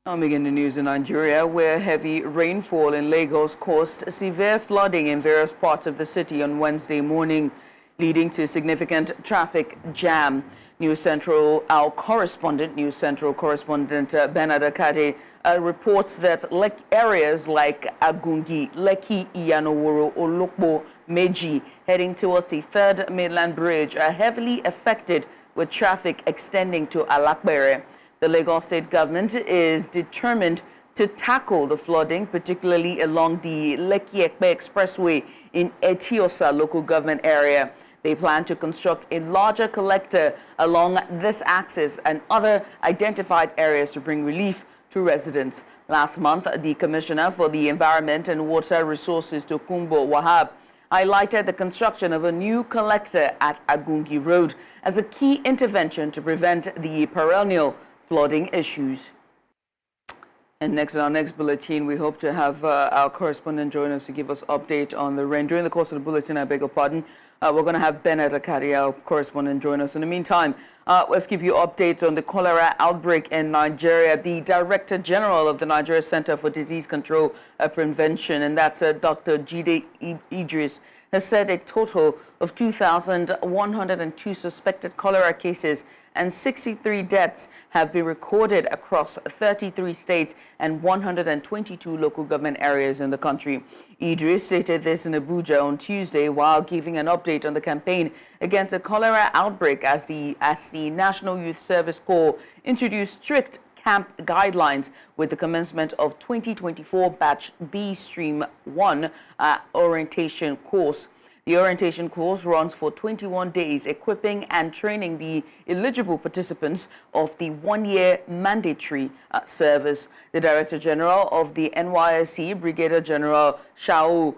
Now begin the news in Nigeria, where heavy rainfall in Lagos caused severe flooding in various parts of the city on Wednesday morning, leading to significant traffic jam. News Central correspondent Bernard Akade reports that areas like Agungi, Lekki, Iyanoworo, Olokbo, Meji, heading towards the third mainland bridge, are heavily affected with traffic extending to Alakbere. The Lagos state government is determined to tackle the flooding, particularly along the Lekki-Ekpe Expressway in Etiosa local government area. They plan to construct a larger collector along this axis and other identified areas to bring relief to residents. Last month, the Commissioner for the Environment and Water Resources, Tokunbo Wahab, highlighted the construction of a new collector at Agungi Road as a key intervention to prevent the perennial flooding issues. And next, in our next bulletin, we hope to have our correspondent join us to give us update on the rain. During the course of the bulletin, I beg your pardon, we're going to have Bernard Akade, our correspondent, join us. In the meantime, let's give you updates on the cholera outbreak in Nigeria. The Director General of the Nigeria Center for Disease Control and Prevention, and that's Dr. Judith Idris, has said a total of 2,102 suspected cholera cases and 63 deaths have been recorded across 33 states and 122 local government areas in the country. Idris stated this in Abuja on Tuesday while giving an update on the campaign against the cholera outbreak as the National Youth Service Corps introduced strict camp guidelines with the commencement of 2024 Batch B Stream 1 orientation course. The orientation course runs for 21 days, equipping and training the eligible participants of the one-year mandatory service. The Director General of the NYSC, Brigadier General Yishao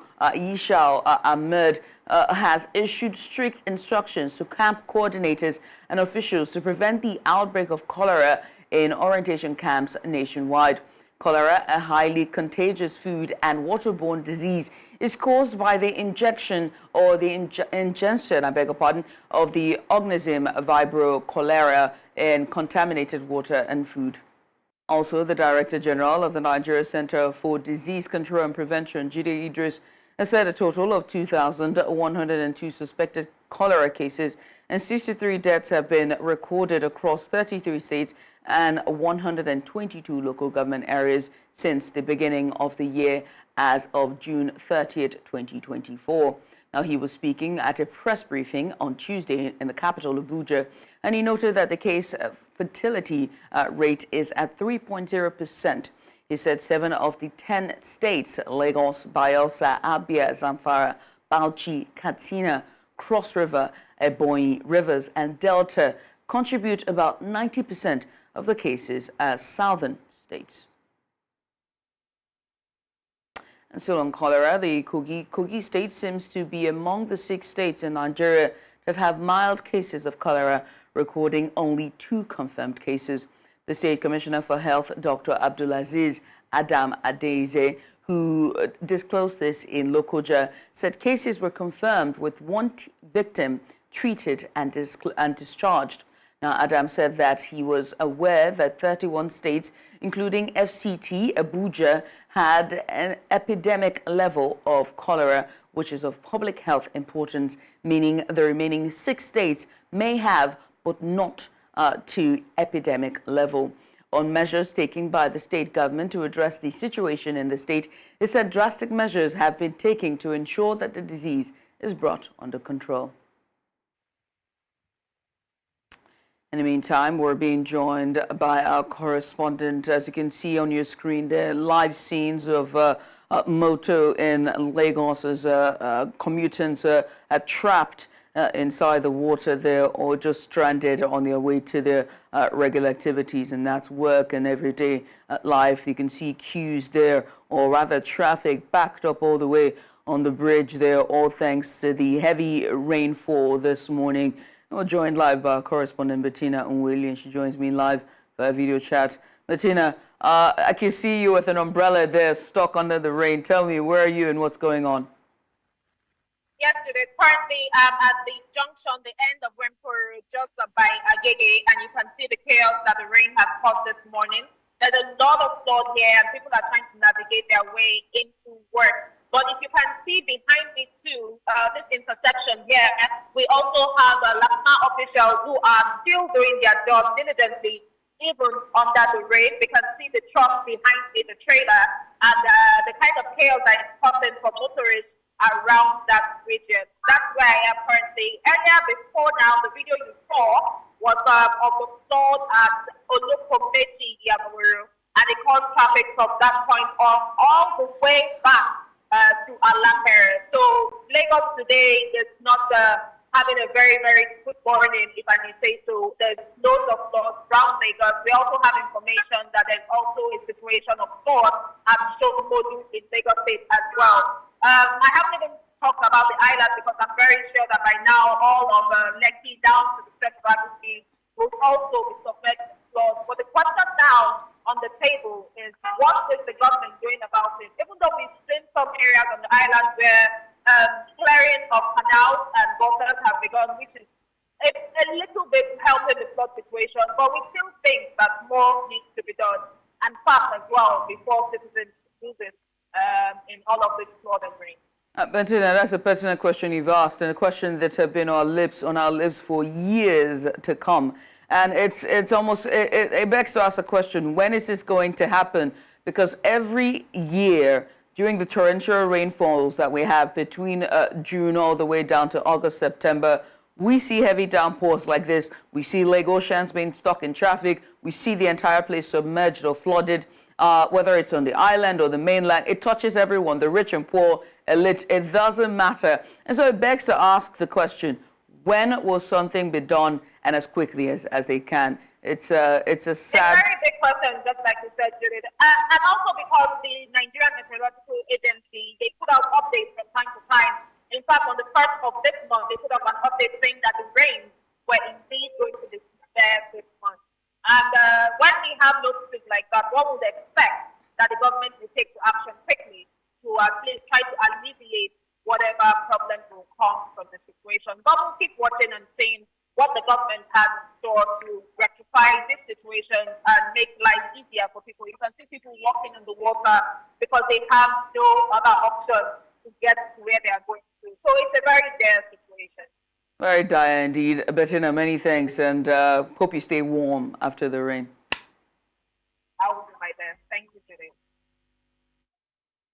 Ahmed, has issued strict instructions to camp coordinators and officials to prevent the outbreak of cholera in orientation camps nationwide. Cholera, a highly contagious food and waterborne disease, is caused by the injection or the ingestion, of the organism Vibrio cholera in contaminated water and food. Also, the Director General of the Nigeria Center for Disease Control and Prevention, Judith Idris, has said a total of 2,102 suspected cholera cases and 63 deaths have been recorded across 33 states and 122 local government areas since the beginning of the year as of June 30th, 2024. Now, he was speaking at a press briefing on Tuesday in the capital, Abuja, and he noted that the case fertility rate is at 3.0%. He said 7 of the 10 states, Lagos, Bayelsa, Abia, Zamfara, Bauchi, Katsina, Cross River, Ebonyi, Rivers, and Delta contribute about 90% of the cases as southern states. And still on cholera, the Kogi state seems to be among the 6 states in Nigeria that have mild cases of cholera, recording only 2 confirmed cases. The State Commissioner for Health, Dr. Abdulaziz Adam Adeze, who disclosed this in Lokoja, said cases were confirmed with 1 victim treated and discharged. Now, Adam said that he was aware that 31 states, including FCT, Abuja, had an epidemic level of cholera, which is of public health importance, meaning the remaining 6 states may have, but not to epidemic level. On measures taken by the state government to address the situation in the state, it said drastic measures have been taken to ensure that the disease is brought under control. In the meantime, we're being joined by our correspondent. As you can see on your screen there, live scenes of moto in Lagos as commutants are trapped inside the water there or just stranded on their way to their regular activities, and that's work and everyday life. You can see queues there, or rather traffic backed up all the way on the bridge there, all thanks to the heavy rainfall this morning. We're joined live by our correspondent Bettina Unwili, and she joins me live via video chat. Bettina, I can see you with an umbrella there stuck under the rain. Tell me, where are you and what's going on? Yes, Judith. Currently, at the junction, the end of Wempur, just by Agege, and you can see the chaos that the rain has caused this morning. There's a lot of flood here, and people are trying to navigate their way into work. But if you can see behind me too, this intersection here, we also have LASMA officials who are still doing their job diligently, even under the rain. We can see the truck behind me, the trailer, and the kind of chaos that it's causing for motorists around that region. That's where I am currently. Earlier before now, the video you saw was of the flood at Olokomeji, Yamuru, and it caused traffic from that point on all the way back to Alakere. So Lagos today is not having a very, very good morning, if I may say so. There's loads of floods around Lagos. We also have information that there's also a situation of flood at Shomodu in Lagos State as well. I haven't even talked about the island because I'm very sure that by now all of Lekki down to the stretch of Atibi will also be subject to floods. But the question now on the table is, what is the government doing about it? Even though we've seen some areas on the island where clearing of canals and gutters have begun, which is a little bit helping the flood situation, but we still think that more needs to be done, and fast as well, before citizens lose it in all of this flood and rain. Bettina, that's a pertinent question you've asked, and a question that have been on our lips for years to come. And it's almost, it begs to ask the question, when is this going to happen? Because every year during the torrential rainfalls that we have between June all the way down to August, September, we see heavy downpours like this. We see Lagosians being stuck in traffic. We see the entire place submerged or flooded, whether it's on the island or the mainland. It touches everyone, the rich and poor, elite. It doesn't matter. And so it begs to ask the question, when will something be done, and as quickly as they can? It's a sad... It's a very big question, just like you said, Judith. And also because the Nigerian Meteorological Agency, they put out updates from time to time. In fact, on the 1st of this month, they put out an update saying that the rains were indeed going to be severe this month. And when we have notices like that, one would expect that the government will take to action quickly to at least try to alleviate whatever problems will come from the situation. But we'll keep watching and seeing what the government has in store to rectify these situations and make life easier for people. You can see people walking in the water because they have no other option to get to where they are going to. So it's a very dire situation. Very dire indeed. Bettina, many thanks, and hope you stay warm after the rain. I will do my best. Thank you, Judith.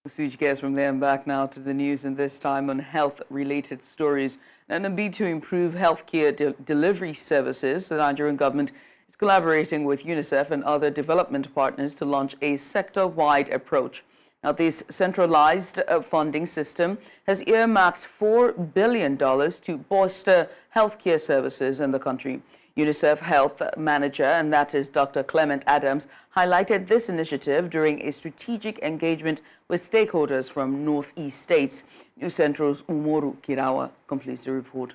Switch gears from there and back now to the news, and this time on health-related stories. And a bid to improve healthcare delivery services, the Nigerian government is collaborating with UNICEF and other development partners to launch a sector-wide approach. Now, this centralized funding system has earmarked $4 billion to bolster healthcare services in the country. UNICEF Health Manager, and that is Dr. Clement Adams, highlighted this initiative during a strategic engagement with stakeholders from Northeast states. News Central's Umoru Kirawa completes the report.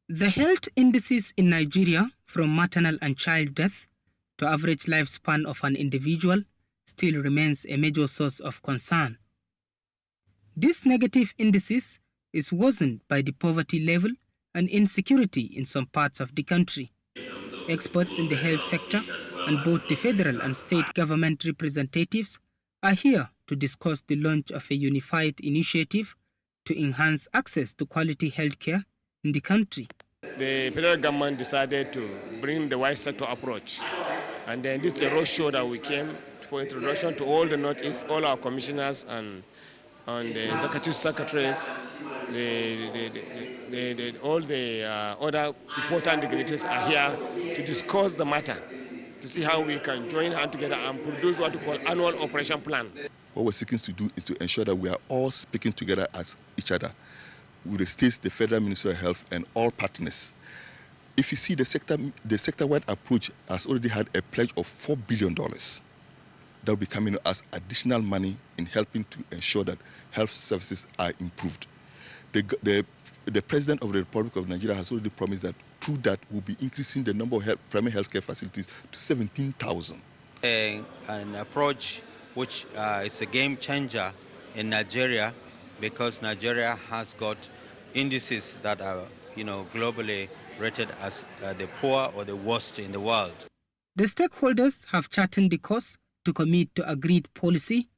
The health indices in Nigeria, from maternal and child death to average lifespan of an individual, still remains a major source of concern. This negative indices is worsened by the poverty level and insecurity in some parts of the country. Experts in the health sector and both the federal and state government representatives are here to discuss the launch of a unified initiative to enhance access to quality healthcare in the country. The federal government decided to bring the wide sector approach, and then this is a roadshow that we came for introduction to all the Northeast, all our commissioners and the executive secretaries, all the other important dignitaries are here to discuss the matter, to see how we can join hands together and produce what we call annual operation plan. What we're seeking to do is to ensure that we are all speaking together as each other, with the states, the Federal Ministry of Health, and all partners. If you see the sector-wide approach has already had a pledge of $4 billion that will be coming as additional money in helping to ensure that health services are improved. The President of the Republic of Nigeria has already promised that through that we'll be increasing the number of primary healthcare facilities to 17,000. An approach which is a game changer in Nigeria, because Nigeria has got indices that are, globally rated as the poor or the worst in the world. The stakeholders have charted the course to commit to agreed policy,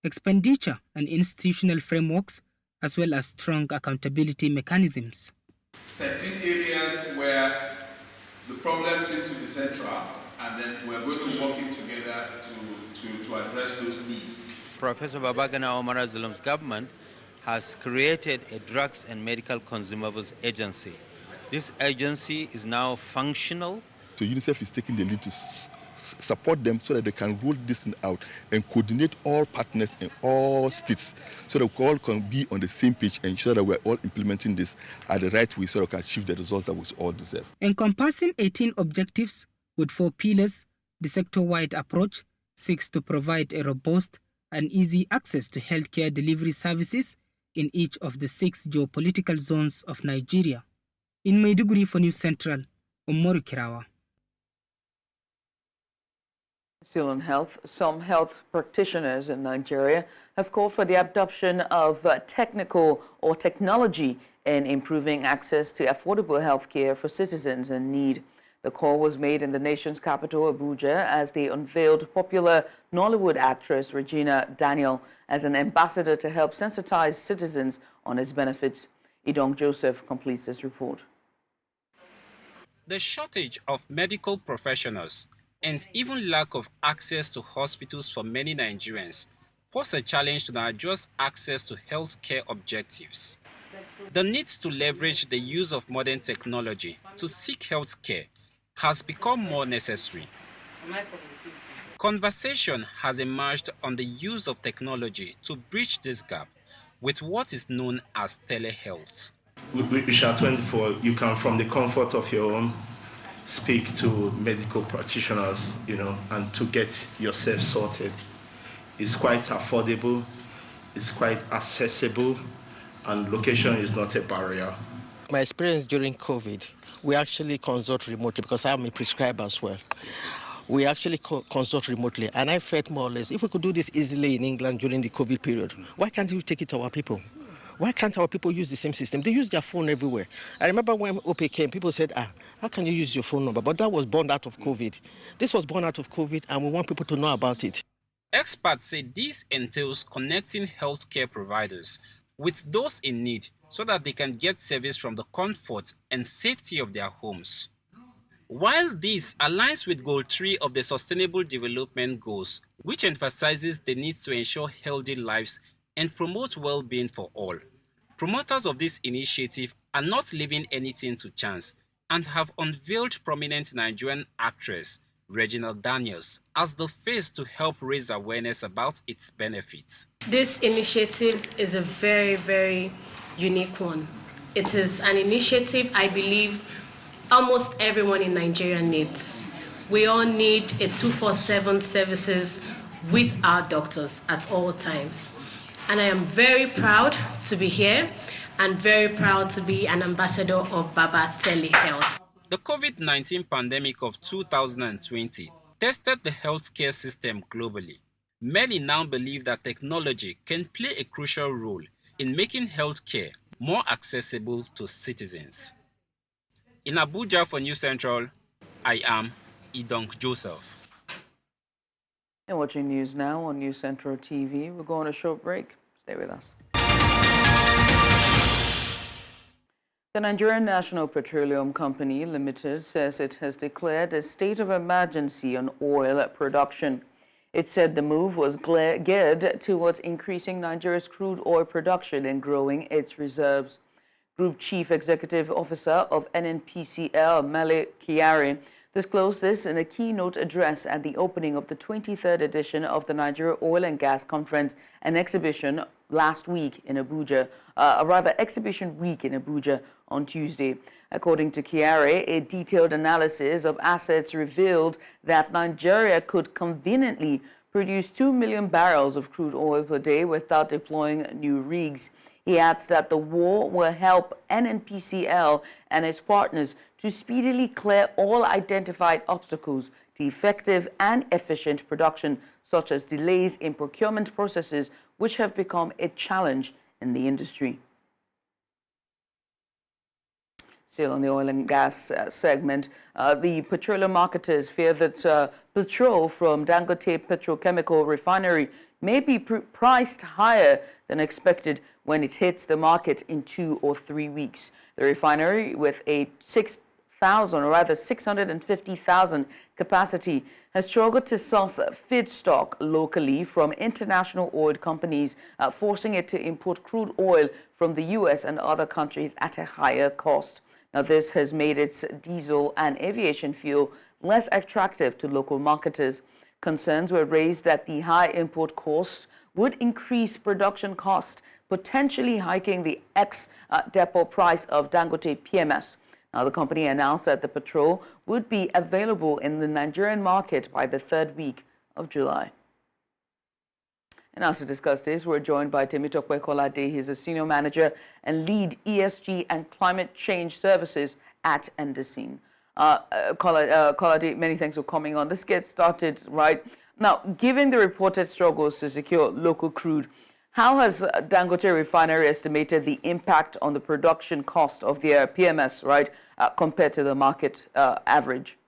expenditure, and institutional frameworks, as well as strong accountability mechanisms. 13 areas where the problems seem to be central, and then we're going to work in together to address those needs. Professor Babagana Omar Zulum's government has created a drugs and medical consumables agency. This agency is now functional. So UNICEF is taking the lead to support them so that they can roll this thing out and coordinate all partners in all states so that we all can be on the same page and ensure that we're all implementing this at the right way so that we can achieve the results that we all deserve. Encompassing 18 objectives with 4 pillars, the sector-wide approach seeks to provide a robust and easy access to healthcare delivery services in each of the 6 geopolitical zones of Nigeria. In Maiduguri for News Central, Umaru Kirawa. Still on health, some health practitioners in Nigeria have called for the adoption of technical or technology in improving access to affordable health care for citizens in need. The call was made in the nation's capital, Abuja, as they unveiled popular Nollywood actress Regina Daniel as an ambassador to help sensitize citizens on its benefits. Idong Joseph completes this report. The shortage of medical professionals and even lack of access to hospitals for many Nigerians pose a challenge to Nigeria's access to healthcare objectives. The need to leverage the use of modern technology to seek healthcare has become more necessary. Conversation has emerged on the use of technology to bridge this gap with what is known as telehealth. Which are 24, you can, from the comfort of your home, speak to medical practitioners, and to get yourself sorted. It's quite affordable, it's quite accessible, and location is not a barrier. My experience during COVID, we actually consult remotely because I'm a prescriber as well. We actually consult remotely, and I felt more or less, if we could do this easily in England during the COVID period, why can't we take it to our people? Why can't our people use the same system? They use their phone everywhere. I remember when OP came, people said, how can you use your phone number? But that was born out of COVID. This was born out of COVID, and we want people to know about it. Experts say this entails connecting healthcare providers with those in need so that they can get service from the comfort and safety of their homes. While this aligns with Goal 3 of the Sustainable Development Goals, which emphasizes the need to ensure healthy lives and promote well-being for all. Promoters of this initiative are not leaving anything to chance and have unveiled prominent Nigerian actress Regina Daniels as the face to help raise awareness about its benefits. This initiative is a very, very unique one. It is an initiative I believe almost everyone in Nigeria needs. We all need a 24/7 services with our doctors at all times. And I am very proud to be here and very proud to be an ambassador of Baba Telehealth. The COVID-19 pandemic of 2020 tested the healthcare system globally. Many now believe that technology can play a crucial role in making healthcare more accessible to citizens. In Abuja for News Central, I am Idong Joseph. And watching news now on News Central TV. We'll go on a short break. Stay with us. The Nigerian National Petroleum Company Limited says it has declared a state of emergency on oil production. It said the move was geared towards increasing Nigeria's crude oil production and growing its reserves. Group Chief Executive Officer of NNPCL, Mele Kyari, disclosed this in a keynote address at the opening of the 23rd edition of the Nigeria Oil and Gas Conference and Exhibition last week in Abuja, Exhibition Week in Abuja on Tuesday. According to Kyari, a detailed analysis of assets revealed that Nigeria could conveniently produce 2 million barrels of crude oil per day without deploying new rigs. He adds that the war will help NNPCL and its partners to speedily clear all identified obstacles to effective and efficient production, such as delays in procurement processes, which have become a challenge in the industry. Still on the oil and gas segment, the petroleum marketers fear that petrol from Dangote Petrochemical Refinery may be priced higher than expected when it hits the market in 2 or 3 weeks. The refinery, with a 650,000 capacity, has struggled to source feedstock locally from international oil companies, forcing it to import crude oil from the U.S. and other countries at a higher cost. Now, this has made its diesel and aviation fuel less attractive to local marketers. Concerns were raised that the high import cost would increase production cost, potentially hiking the ex-depot price of Dangote PMS. Now, the company announced that the petrol would be available in the Nigerian market by the 3rd week of July. And now to discuss this, we're joined by Temitope Kolade. He's a senior manager and lead ESG and climate change services at Endesin. Kolade, many thanks for coming on. Let's get started right now. Given the reported struggles to secure local crude, how has Dangote Refinery estimated the impact on the production cost of their PMS, right, compared to the market average?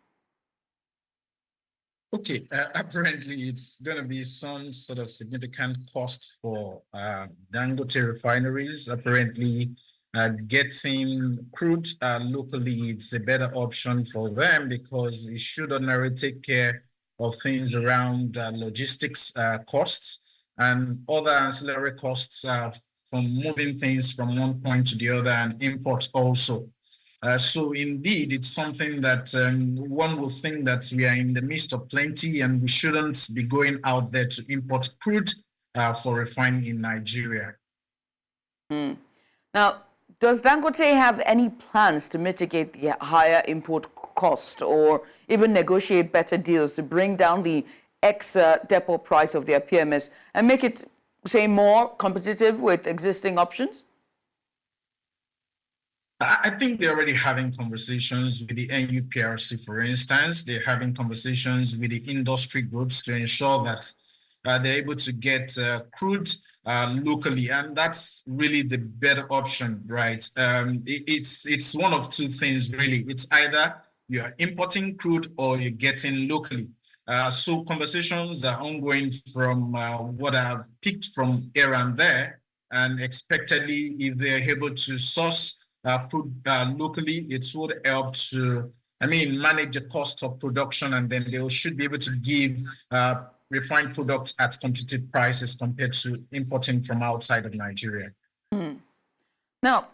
Okay, apparently it's going to be some sort of significant cost for Dangote refineries. Apparently, getting crude locally, it's a better option for them because it should ordinarily take care of things around logistics costs and other ancillary costs from moving things from one point to the other, and imports also. So indeed, it's something that one will think that we are in the midst of plenty and we shouldn't be going out there to import crude for refining in Nigeria. Now, does Dangote have any plans to mitigate the higher import cost or even negotiate better deals to bring down the ex-depot price of their PMS and make it, say, more competitive with existing options? I think they're already having conversations with the NUPRC, for instance. They're having conversations with the industry groups to ensure that they're able to get crude locally, and that's really the better option, right? It's one of two things, really. It's either you're importing crude or you're getting locally. So conversations are ongoing from what I've picked from here and there, and expectedly, if they're able to source crude locally, it would help to, manage the cost of production, and then they should be able to give refined products at competitive prices compared to importing from outside of Nigeria. Now,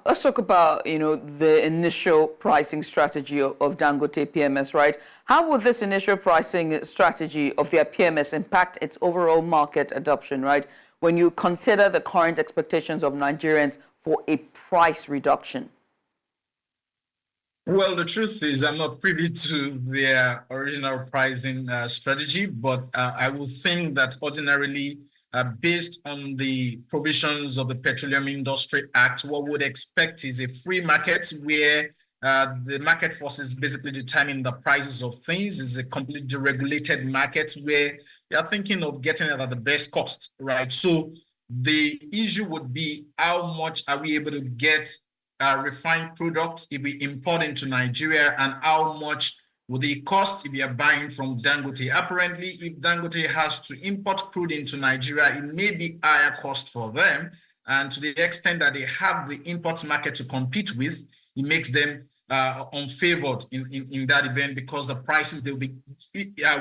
let's talk about, the initial pricing strategy of Dangote PMS, right? How will this initial pricing strategy of their PMS impact its overall market adoption, right? When you consider the current expectations of Nigerians for a price reduction? Well, the truth is I'm not privy to their original pricing strategy, but I would think that ordinarily, based on the provisions of the Petroleum Industry Act, what we would expect is a free market where the market forces basically determine the prices of things. It's a completely deregulated market where they are thinking of getting it at the best cost, right? So the issue would be how much are we able to get refined products if we import into Nigeria, and how much would it cost if you are buying from Dangote? Apparently, if Dangote has to import crude into Nigeria, it may be higher cost for them. And to the extent that they have the import market to compete with, it makes them unfavored in that event, because the prices they'll be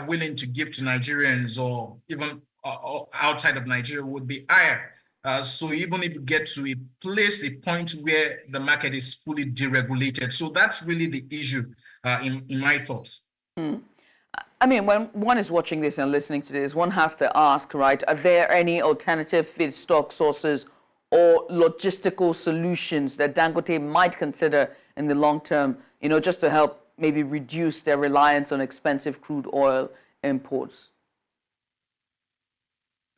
willing to give to Nigerians or even outside of Nigeria would be higher. So even if you get to a point where the market is fully deregulated. So that's really the issue in my thoughts. When one is watching this and listening to this, one has to ask, right, are there any alternative feedstock sources or logistical solutions that Dangote might consider in the long term, just to help maybe reduce their reliance on expensive crude oil imports?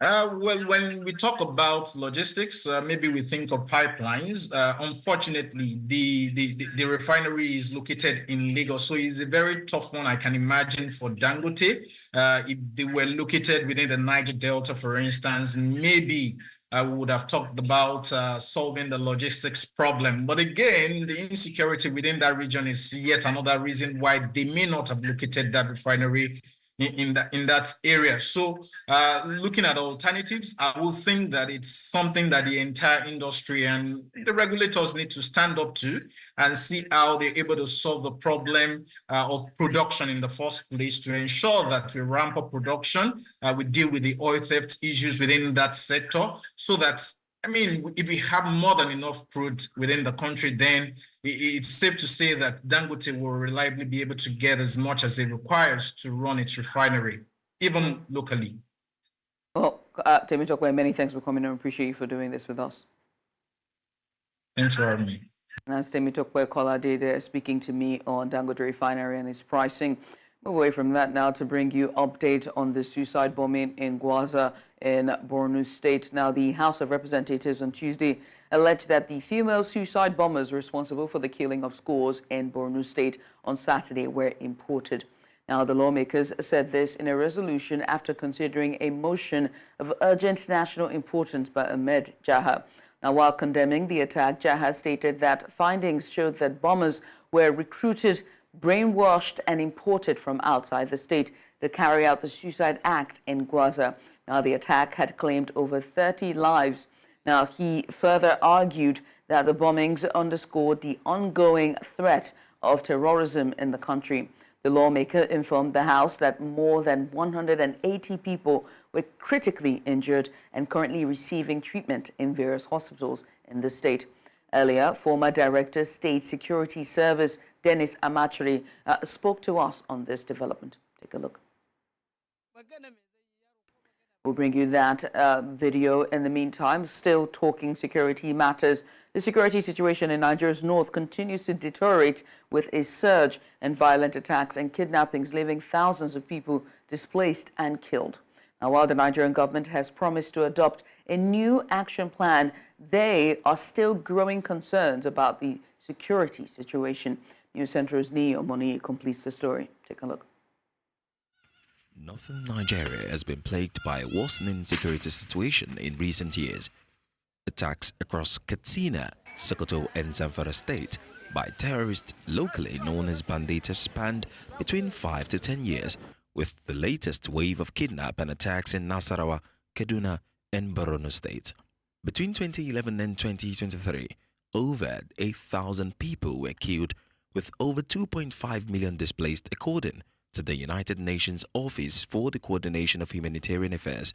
Well, when we talk about logistics, maybe we think of pipelines. Unfortunately, the refinery is located in Lagos, so it's a very tough one, I can imagine, for Dangote. If they were located within the Niger Delta, for instance, maybe we would have talked about solving the logistics problem. But again, the insecurity within that region is yet another reason why they may not have located that refinery in that area. So looking at alternatives, I will think that it's something that the entire industry and the regulators need to stand up to and see how they're able to solve the problem of production in the first place to ensure that we ramp up production, we deal with the oil theft issues within that sector, so that, I mean, if we have more than enough crude within the country, then it's safe to say that Dangote will reliably be able to get as much as it requires to run its refinery, even locally. Well, Temitope, many thanks for coming and appreciate you for doing this with us. Thanks for having me. And as Temitope Kolade speaking to me on Dangote Refinery and its pricing. Move away from that now to bring you update on the suicide bombing in Gwaza in Borno State. Now, the House of Representatives on Tuesday alleged that the female suicide bombers responsible for the killing of scores in Borno State on Saturday were imported. Now, the lawmakers said this in a resolution after considering a motion of urgent national importance by Ahmed Jaha. Now, while condemning the attack, Jaha stated that findings showed that bombers were recruited, brainwashed and imported from outside the state to carry out the suicide act in Gwaza. Now, the attack had claimed over 30 lives. Now, he further argued that the bombings underscored the ongoing threat of terrorism in the country. The lawmaker informed the House that more than 180 people were critically injured and currently receiving treatment in various hospitals in the state. Earlier, former Director State Security Service Dennis Amachiri spoke to us on this development. Take a look. We'll bring you that video in the meantime. Still talking security matters. The security situation in Nigeria's north continues to deteriorate with a surge in violent attacks and kidnappings, leaving thousands of people displaced and killed. Now, while the Nigerian government has promised to adopt a new action plan, there are still growing concerns about the security situation. News Central's Ni Omoni completes the story. Take a look. Northern Nigeria has been plagued by a worsening security situation in recent years. Attacks across Katsina, Sokoto and Zamfara state by terrorists locally known as bandits have spanned between 5 to 10 years, with the latest wave of kidnap and attacks in Nasarawa, Kaduna and Borno state. Between 2011 and 2023, over 8,000 people were killed, with over 2.5 million displaced, according to the United Nations Office for the Coordination of Humanitarian Affairs.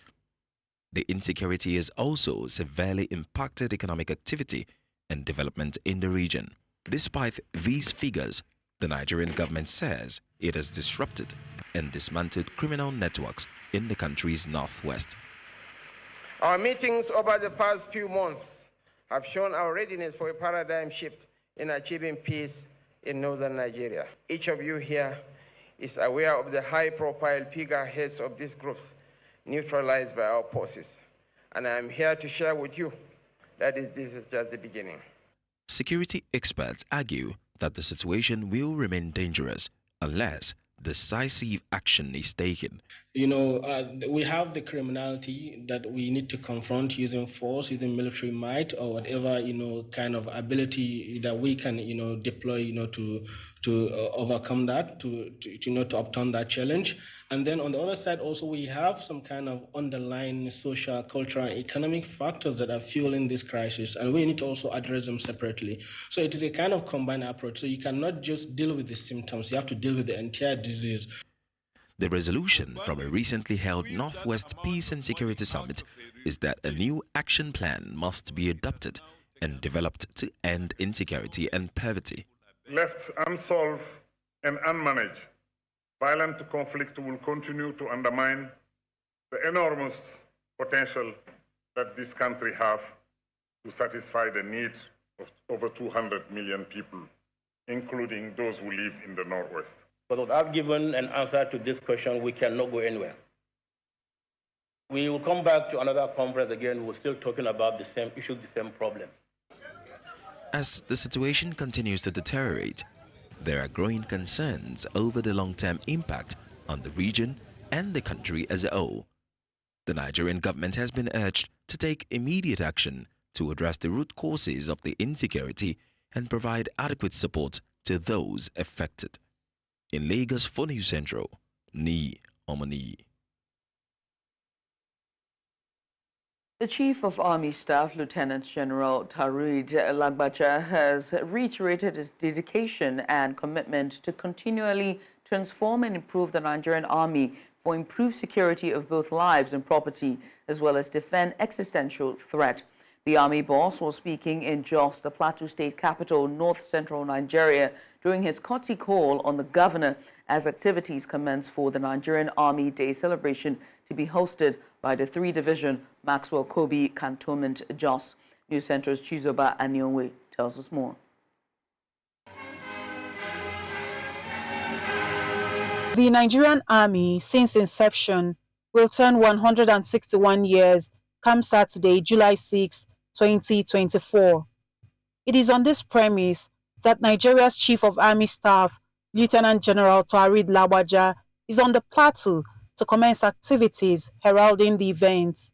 The insecurity has also severely impacted economic activity and development in the region. Despite these figures, the Nigerian government says it has disrupted and dismantled criminal networks in the country's northwest. Our meetings over the past few months have shown our readiness for a paradigm shift in achieving peace in northern Nigeria. Each of you here is aware of the high-profile figureheads of these groups neutralized by our forces. And I am here to share with you that this is just the beginning. Security experts argue that the situation will remain dangerous unless decisive action is taken. We have the criminality that we need to confront using force, using military might, or whatever, kind of ability that we can, deploy, to overcome that, to upturn that challenge. And then on the other side, also, we have some kind of underlying social, cultural, and economic factors that are fueling this crisis, and we need to also address them separately. So it is a kind of combined approach. So you cannot just deal with the symptoms, you have to deal with the entire disease. The resolution from a recently held Northwest Peace and Security Summit is that a new action plan must be adopted and developed to end insecurity and poverty. Left unsolved and unmanaged, violent conflict will continue to undermine the enormous potential that this country has to satisfy the needs of over 200 million people, including those who live in the Northwest. But without giving an answer to this question, we cannot go anywhere. We will come back to another conference again. We're still talking about the same issue, the same problem. As the situation continues to deteriorate, there are growing concerns over the long-term impact on the region and the country as a whole. The Nigerian government has been urged to take immediate action to address the root causes of the insecurity and provide adequate support to those affected. In Lagos for News Central, Ni Omani. The Chief of Army Staff, Lieutenant General Tarid Lagbaja, has reiterated his dedication and commitment to continually transform and improve the Nigerian Army for improved security of both lives and property, as well as defend existential threat. The Army boss was speaking in Jos, the Plateau State capital, north-central Nigeria, during his courtesy call on the governor as activities commence for the Nigerian Army Day celebration to be hosted by the 3-Division Maxwell Kobe Cantonment Jos. News Center's Chizoba Anyonwe tells us more. The Nigerian Army, since inception, will turn 161 years come Saturday, July 6, 2024. It is on this premise that Nigeria's Chief of Army Staff, Lieutenant General Tarid Lagbaja, is on the plateau to commence activities heralding the event.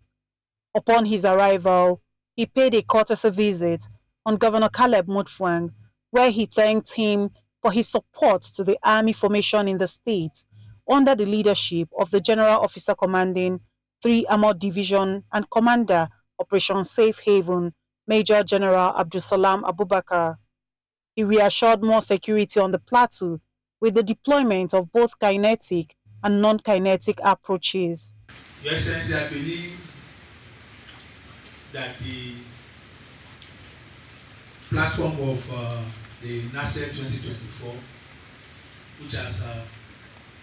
Upon his arrival, he paid a courtesy visit on Governor Caleb Mutfwang, where he thanked him for his support to the army formation in the state under the leadership of the General Officer Commanding 3 Armored Division and Commander Operation Safe Haven, Major General Abdulsalam Abubakar. He reassured more security on the plateau with the deployment of both kinetic and non-kinetic approaches. Your Excellency, I believe that the platform of the NASEC 2024, which has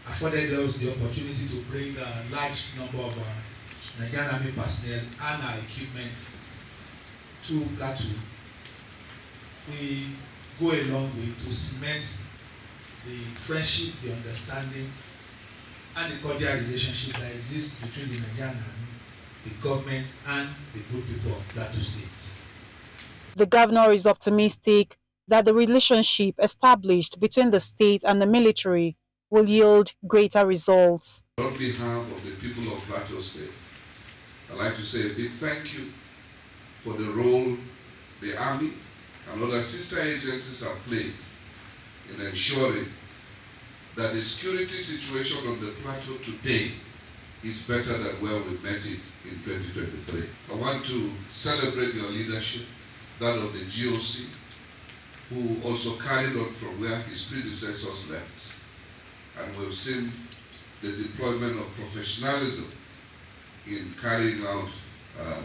afforded us the opportunity to bring a large number of Nigerian Army personnel and our equipment to Plateau, we go a long way to cement the friendship, the understanding, and the cordial relationship that exists between the Nigerian Army, the government, and the good people of Plateau State. The governor is optimistic that the relationship established between the state and the military will yield greater results. On behalf of the people of Plateau State, I'd like to say a big thank you for the role the Army and other sister agencies have played in ensuring that the security situation on the plateau today is better than where we met it in 2023. I want to celebrate your leadership, that of the GOC, who also carried on from where his predecessors left. And we've seen the deployment of professionalism in carrying out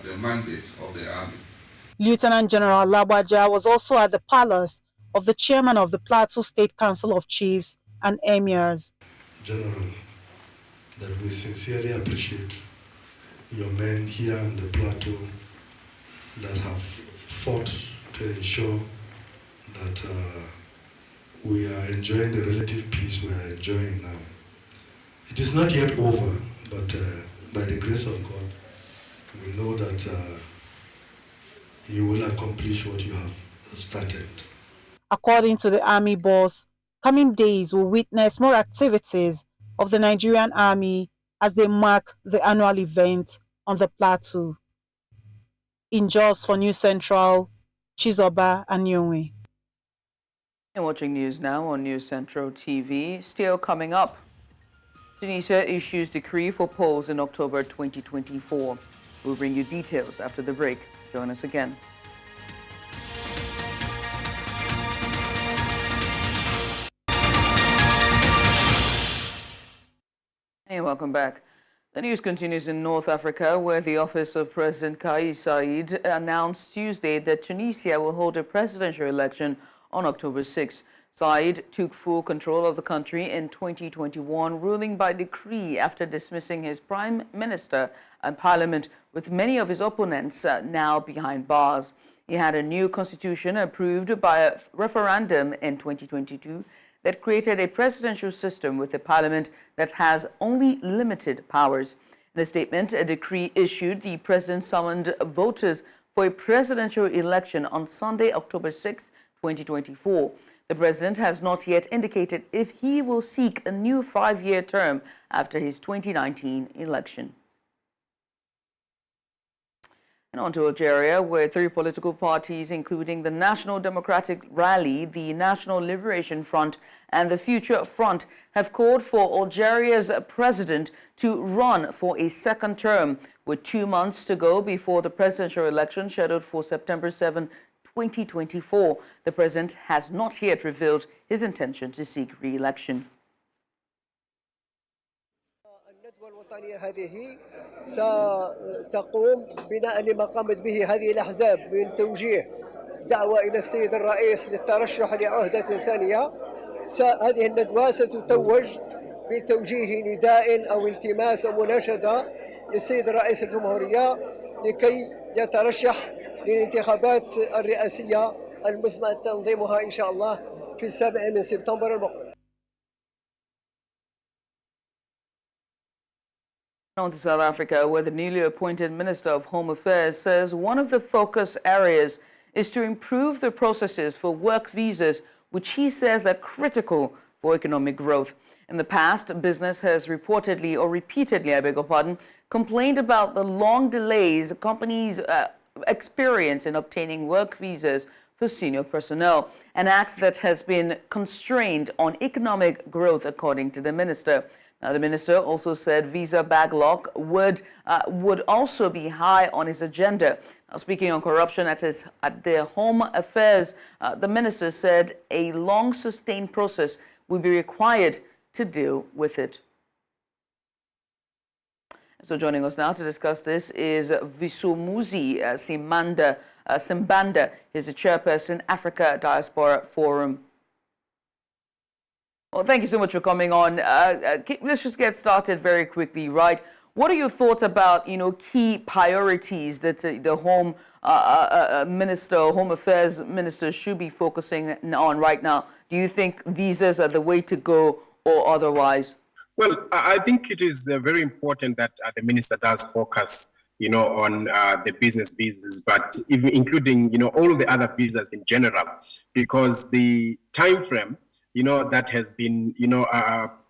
the mandate of the Army. Lieutenant General Lagbaja was also at the palace of the chairman of the Plateau State Council of Chiefs and Emirs. General, that we sincerely appreciate your men here on the plateau that have fought to ensure that we are enjoying the relative peace we are enjoying now. It is not yet over, but by the grace of God, we know that you will accomplish what you have started. According to the Army boss, coming days will witness more activities of the Nigerian Army as they mark the annual event on the plateau. In Jos for News Central, Chizoba Anyonwe. And watching news now on News Central TV. Still coming up, Tunisia issues decree for polls in October 2024. We'll bring you details after the break. Join us again. Hey, welcome back. The news continues in North Africa, where the office of President Kais Saied announced Tuesday that Tunisia will hold a presidential election on October 6. Saied took full control of the country in 2021, ruling by decree after dismissing his prime minister and parliament, with many of his opponents now behind bars. He had a new constitution approved by a referendum in 2022 that created a presidential system with a parliament that has only limited powers. In a statement, a decree issued, the president summoned voters for a presidential election on Sunday, October 6, 2024. The president has not yet indicated if he will seek a new 5-year term after his 2019 election. And on to Algeria, where 3 political parties, including the National Democratic Rally, the National Liberation Front, and the Future Front, have called for Algeria's president to run for a second term, with 2 months to go before the presidential election scheduled for September 7, 2024. The president has not yet revealed his intention to seek re-election. هذه ستقوم بناء لما قامت به هذه الأحزاب من توجيه دعوة إلى السيد الرئيس للترشح لعهدة ثانية. هذه الندوة ستتوج بتوجيه نداء أو التماس أو مناشدة للسيد الرئيس الجمهورية لكي يترشح للانتخابات الرئاسية المزمع تنظيمها إن شاء الله في 7 سبتمبر المقبل. On to South Africa, where the newly appointed Minister of Home Affairs says one of the focus areas is to improve the processes for work visas, which he says are critical for economic growth. In the past, business has reportedly, or repeatedly, I beg your pardon, complained about the long delays companies experience in obtaining work visas for senior personnel, an act that has been constrained on economic growth, according to the minister. Now, the minister also said visa backlog would also be high on his agenda. Now, speaking on corruption at the Home Affairs, the minister said a long sustained process will be required to deal with it. So joining us now to discuss this is Visumuzi Simbanda. He's the chairperson, Africa Diaspora Forum. Well, thank you so much for coming on. Let's just get started very quickly, right? What are your thoughts about, key priorities that the Home Affairs Minister should be focusing on right now? Do you think visas are the way to go or otherwise? Well, I think it is very important that the minister does focus, on the business visas, but even including, all the other visas in general, because the time frame that has been,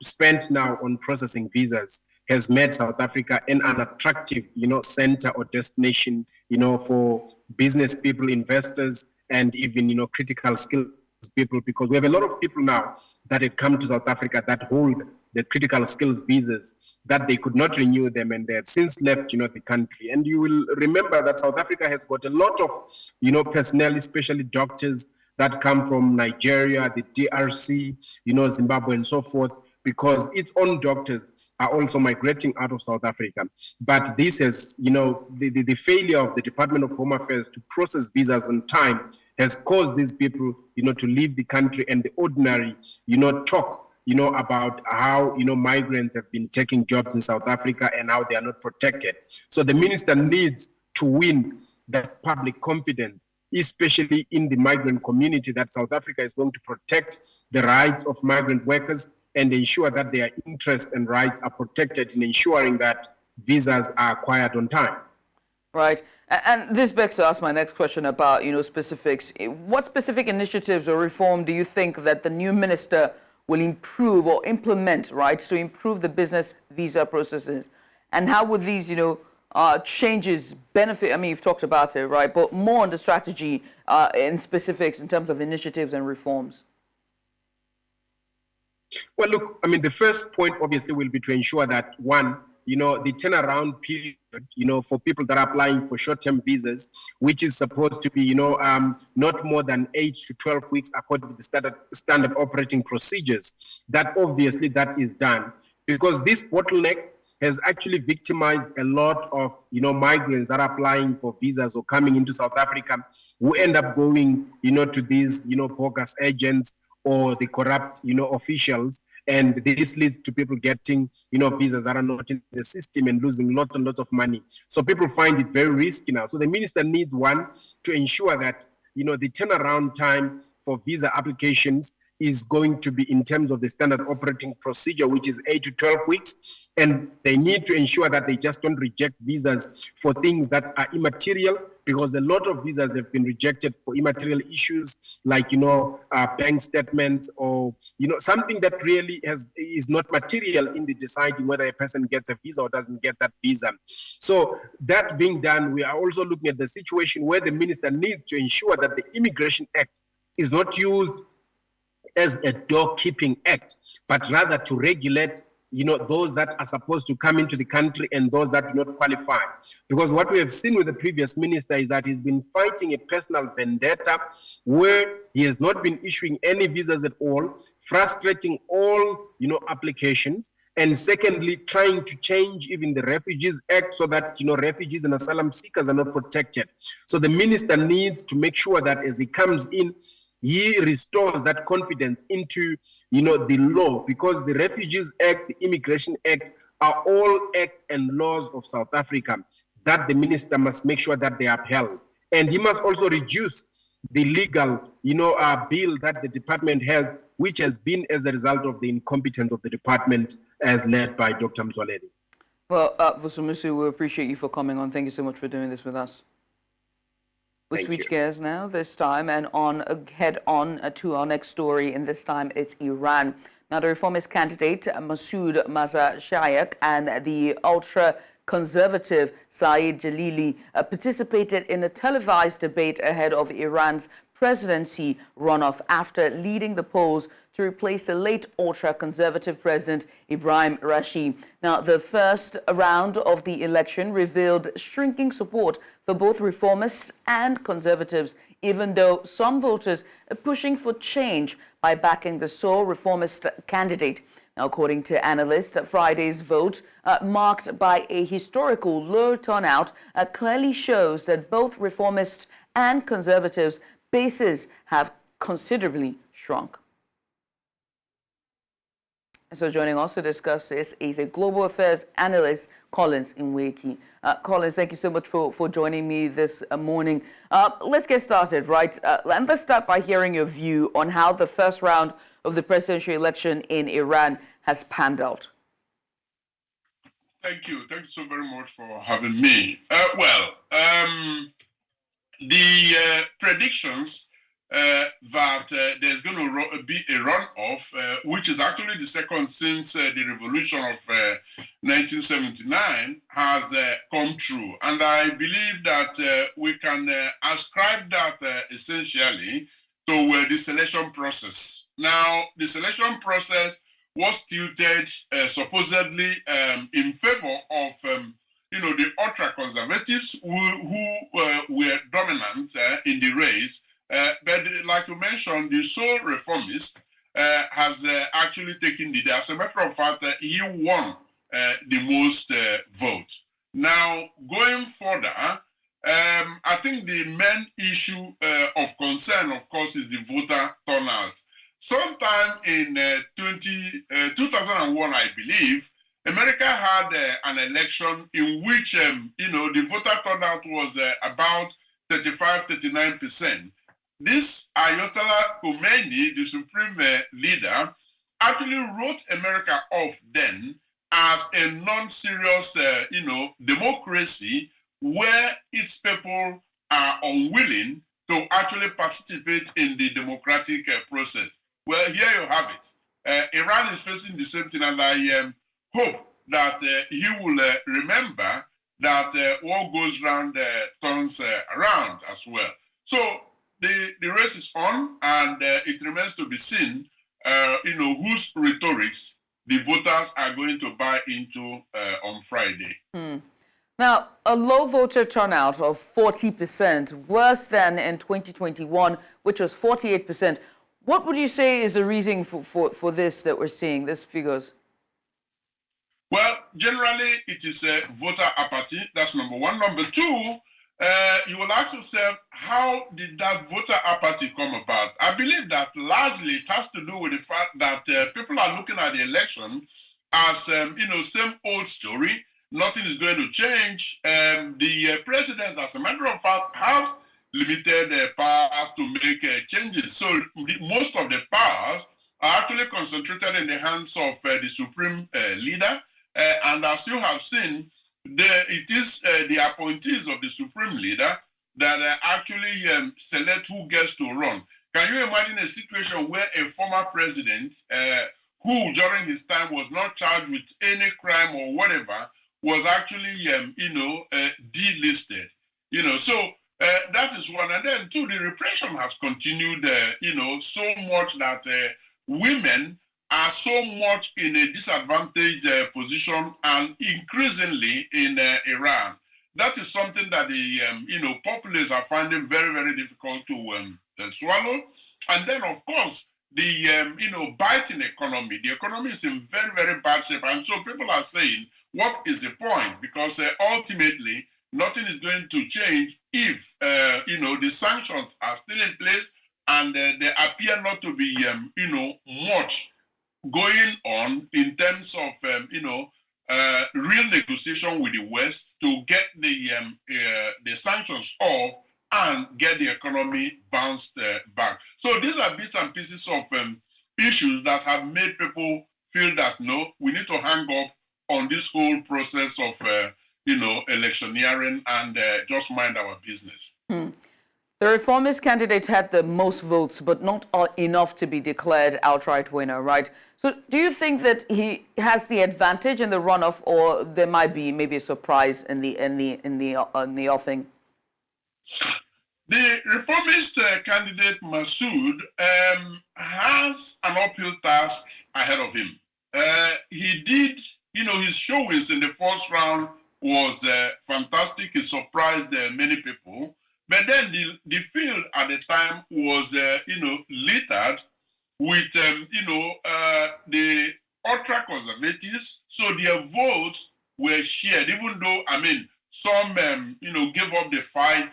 spent now on processing visas has made South Africa an attractive, center or destination, for business people, investors, and even, critical skills people, because we have a lot of people now that had come to South Africa that hold the critical skills visas that they could not renew them, and they have since left, the country. And you will remember that South Africa has got a lot of, personnel, especially doctors, that come from Nigeria, the DRC, Zimbabwe, and so forth, because its own doctors are also migrating out of South Africa. But this has, the failure of the Department of Home Affairs to process visas on time has caused these people, to leave the country, and the ordinary, talk, about how, migrants have been taking jobs in South Africa and how they are not protected. So the minister needs to win that public confidence, especially in the migrant community, that South Africa is going to protect the rights of migrant workers and ensure that their interests and rights are protected in ensuring that visas are acquired on time. Right. And this begs to ask my next question about, specifics. What specific initiatives or reform do you think that the new minister will improve or implement, right, to improve the business visa processes? And how would these, changes benefit? I mean, you've talked about it, right? But more on the strategy in specifics in terms of initiatives and reforms. Well, look, I mean, the first point obviously will be to ensure that, one, the turnaround period, for people that are applying for short-term visas, which is supposed to be, not more than 8 to 12 weeks according to the standard operating procedures, that obviously that is done. Because this bottleneck has actually victimized a lot of, migrants that are applying for visas or coming into South Africa, who end up going, to these, bogus agents or the corrupt, officials. And this leads to people getting, visas that are not in the system and losing lots and lots of money. So people find it very risky now. So the minister needs, one, to ensure that, the turnaround time for visa applications is going to be in terms of the standard operating procedure, which is 8 to 12 weeks. And they need to ensure that they just don't reject visas for things that are immaterial because a lot of visas have been rejected for immaterial issues like, bank statements or, something that really is not material in the deciding whether a person gets a visa or doesn't get that visa. So that being done, we are also looking at the situation where the minister needs to ensure that the Immigration Act is not used as a door-keeping act, but rather to regulate those that are supposed to come into the country and those that do not qualify. Because what we have seen with the previous minister is that he's been fighting a personal vendetta where he has not been issuing any visas at all, frustrating all, applications, and secondly, trying to change even the Refugees Act so that, refugees and asylum seekers are not protected. So the minister needs to make sure that as he comes in, he restores that confidence into, the law, because the Refugees Act, the Immigration Act are all acts and laws of South Africa that the minister must make sure that they are upheld. And he must also reduce the legal, bill that the department has, which has been as a result of the incompetence of the department as led by Dr. Mzwaledi. Well, Sanusi, we appreciate you for coming on. Thank you so much for doing this with us. We switch gears now this time and head on to our next story, and this time it's Iran. Now, the reformist candidate Masoud Mazashayek and the ultra-conservative Saeed Jalili participated in a televised debate ahead of Iran's presidency runoff after leading the polls to replace the late ultra-conservative president Ibrahim Raisi. Now, the first round of the election revealed shrinking support for both reformists and conservatives, even though some voters are pushing for change by backing the sole reformist candidate. Now, according to analysts, Friday's vote, marked by a historical low turnout, clearly shows that both reformists and conservatives' bases have considerably shrunk. So joining us to discuss this is a global affairs analyst, Collins Nweki. Collins, thank you so much for joining me this morning. Let's get started, right? And let's start by hearing your view on how the first round of the presidential election in Iran has panned out. Thank you. Thank you so very much for having me. The predictions that there's going to be a runoff, which is actually the second since the revolution of 1979, has come true. And I believe that we can ascribe that essentially to the selection process. Now, the selection process was tilted supposedly in favor of the ultra-conservatives who were dominant in the race. But like you mentioned, the sole reformist has actually taken the day. As a matter of fact, he won the most vote. Now, going further, I think the main issue of concern, of course, is the voter turnout. Sometime in 2001, I believe, America had an election in which, the voter turnout was about 35-39%. This Ayatollah Khomeini, the supreme leader, actually wrote America off then as a non-serious, democracy where its people are unwilling to actually participate in the democratic process. Well, here you have it. Iran is facing the same thing, and I hope that he will remember that what goes round turns around as well. So the race is on, and it remains to be seen, whose rhetorics the voters are going to buy into on Friday. Now, a low voter turnout of 40%, worse than in 2021, which was 48%. What would you say is the reason for this that we're seeing, these figures? Well, generally, it is voter apathy. That's number one. Number two, you will ask yourself, how did that voter apathy come about? I believe that largely it has to do with the fact that people are looking at the election as, same old story. Nothing is going to change. The president, as a matter of fact, has limited powers to make changes. So most of the powers are actually concentrated in the hands of the supreme leader. And as you have seen, it is the appointees of the supreme leader that actually select who gets to run. Can you imagine a situation where a former president who during his time was not charged with any crime or whatever was actually, delisted? So that is one. And then two, the repression has continued, so much that women are so much in a disadvantaged position and increasingly in Iran. That is something that the, populace are finding very, very difficult to swallow. And then, of course, the, biting economy. The economy is in very, very bad shape. And so people are saying, what is the point? Because ultimately, nothing is going to change if, the sanctions are still in place and there appear not to be, much going on in terms of, real negotiation with the West to get the sanctions off and get the economy bounced back. So these are bits and pieces of issues that have made people feel that, no, we need to hang up on this whole process of, electioneering and just mind our business. The reformist candidate had the most votes, but not enough to be declared outright winner, right? So do you think that he has the advantage in the runoff, or there might be maybe a surprise in the offing? The reformist candidate Masood has an uphill task ahead of him. He did, his showings in the first round was fantastic. He surprised many people. But then the field at the time was, littered with, the ultra-conservatives. So their votes were shared, even though, some, gave up the fight,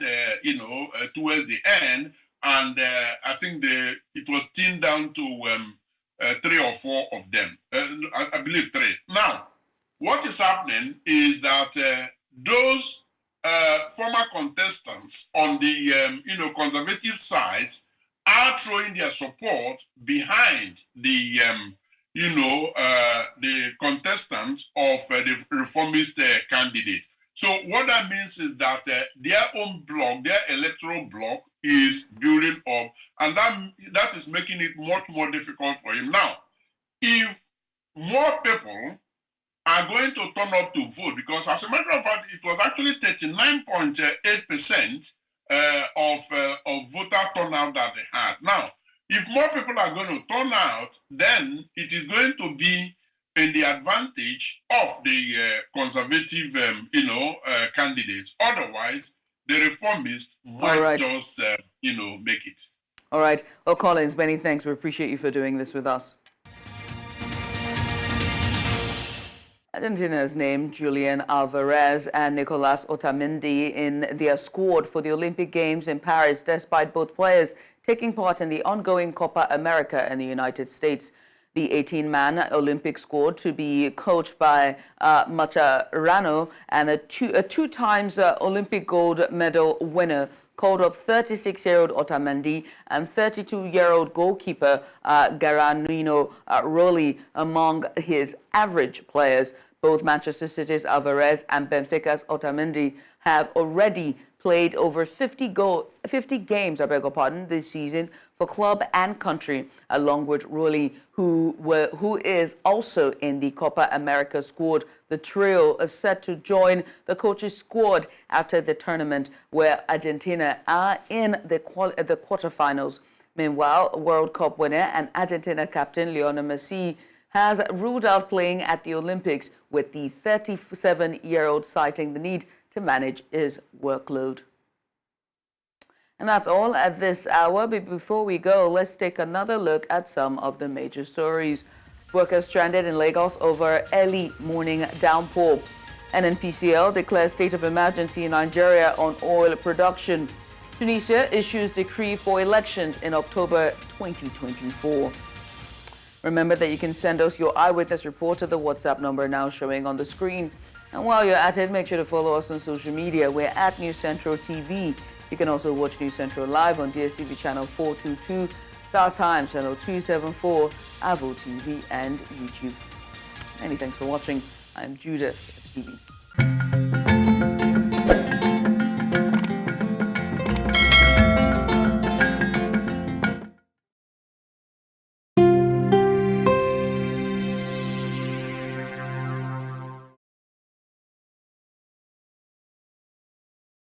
towards the end. And I think it was thinned down to 3 or 4 of them. I believe 3. Now, what is happening is that those former contestants on the, conservative side are throwing their support behind the, the contestant of the reformist candidate. So what that means is that their own bloc, their electoral bloc, is building up, and that is making it much more difficult for him. Now, if more people are going to turn up to vote, because as a matter of fact, it was actually 39.8% of voter turnout that they had. Now, if more people are going to turn out, then it is going to be in the advantage of the conservative, candidates. Otherwise, the reformists might just, make it. All right. Well, Collins, many thanks. We appreciate you for doing this with us. Argentina's named Julian Alvarez and Nicolas Otamendi in their squad for the Olympic Games in Paris, despite both players taking part in the ongoing Copa America in the United States. The 18-man Olympic squad, to be coached by Matarano and a two times Olympic gold medal winner, called up 36-year-old Otamendi and 32-year-old goalkeeper Garanino Roli among his average players. Both Manchester City's Alvarez and Benfica's Otamendi have already played over 50 games, this season for club and country, along with Roli, who is also in the Copa America squad. The trio is set to join the coach's squad after the tournament, where Argentina are in the quarterfinals. Meanwhile, World Cup winner and Argentina captain Lionel Messi has ruled out playing at the Olympics, with the 37-year-old citing the need to manage his workload. And that's all at this hour. But before we go, let's take another look at some of the major stories. Workers stranded in Lagos over early morning downpour. NNPCL declares state of emergency in Nigeria on oil production. Tunisia issues decree for elections in October 2024. Remember that you can send us your eyewitness report to the WhatsApp number now showing on the screen. And while you're at it, make sure to follow us on social media. We're at News Central TV. You can also watch News Central live on DSTV channel 422, Star Times channel 274, Avo TV, and YouTube. Many thanks for watching. I'm Judith, TV.